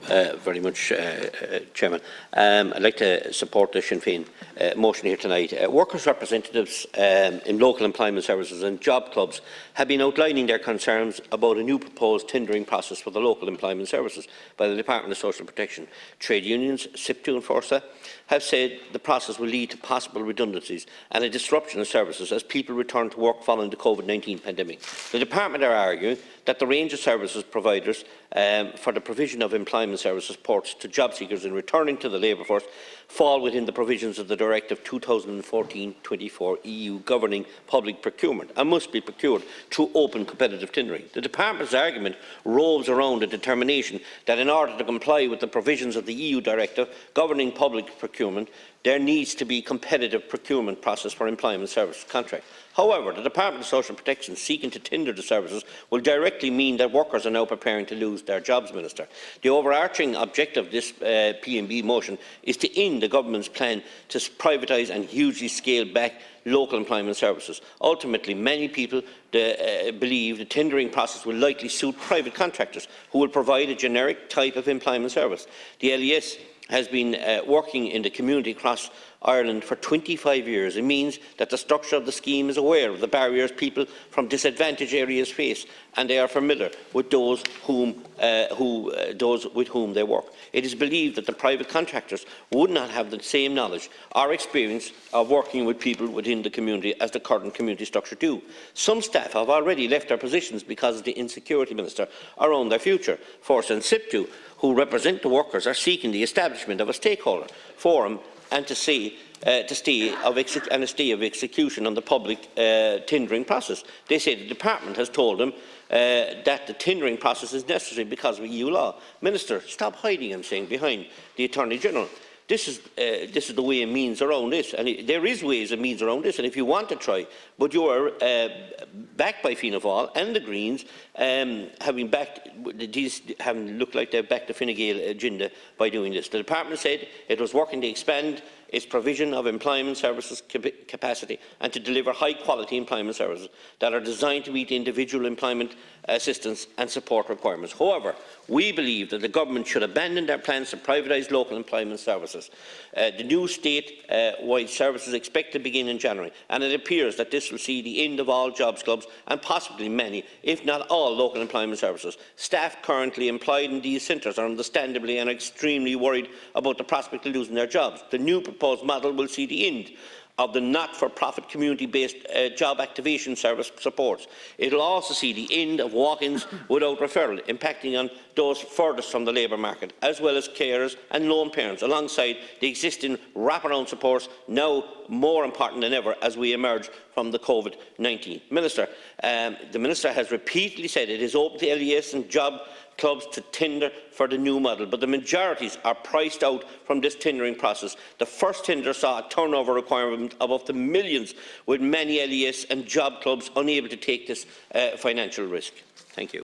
very much, Chairman. I'd like to support the Sinn Féin motion here tonight. Workers' representatives in local employment services and job clubs have been outlining their concerns about a new proposed tendering process for the local employment services by the Department of Social Protection. Trade unions, SIPTU and Forsa, have said the process will lead to possible redundancies and a disruption of services as people return to work following the COVID-19 pandemic. The Department are arguing that the range of services providers for the provision of employment services supports to job seekers in returning to the labour force fall within the provisions of the Directive 2014-24 EU governing public procurement and must be procured through open competitive tendering. The Department's argument roves around the determination that in order to comply with the provisions of the EU Directive governing public procurement, there needs to be a competitive procurement process for employment services contracts. However, the Department of Social Protection seeking to tender the services will directly mean that workers are now preparing to lose their jobs, Minister. The overarching objective of this P&B motion is to end the government's plan to privatise and hugely scale back local employment services. Ultimately, many people believe the tendering process will likely suit private contractors who will provide a generic type of employment service. The LES has been working in the community across Ireland for 25 years. It means that the structure of the scheme is aware of the barriers people from disadvantaged areas face, and they are familiar with those with whom they work. It is believed that the private contractors would not have the same knowledge or experience of working with people within the community as the current community structure do. Some staff have already left their positions because of the insecurity, Minister, around their future. Force and SIPTU, who represent the workers, are seeking the establishment of a stakeholder forum and a stay of execution on the public tendering process. They say the Department has told them that the tendering process is necessary because of EU law. Minister, stop hiding, I'm saying, behind the Attorney General. This is the way and means around this, and there is ways and means around this, and if you want to try, but you are backed by Fianna Fáil and the Greens, having looked like they've backed the Fine Gael agenda by doing this. The Department said it was working to expand its provision of employment services capacity and to deliver high-quality employment services that are designed to meet individual employment assistance and support requirements. However, we believe that the government should abandon their plans to privatise local employment services. The new state-wide service is expected to begin in January, and it appears that this will see the end of all jobs clubs and possibly many, if not all, local employment services. Staff currently employed in these centres are understandably and extremely worried about the prospect of losing their jobs. The new proposed model will see the end of the not-for-profit community-based job activation service supports. It will also see the end of walk-ins without referral, impacting on those furthest from the labour market, as well as carers and lone parents, alongside the existing wraparound supports, now more important than ever as we emerge from the COVID-19. Minister, the Minister has repeatedly said it is open to LES and job clubs to tender for the new model, but the majorities are priced out from this tendering process. The first tender saw a turnover requirement of up to millions, with many LES and job clubs unable to take this financial risk. Thank you.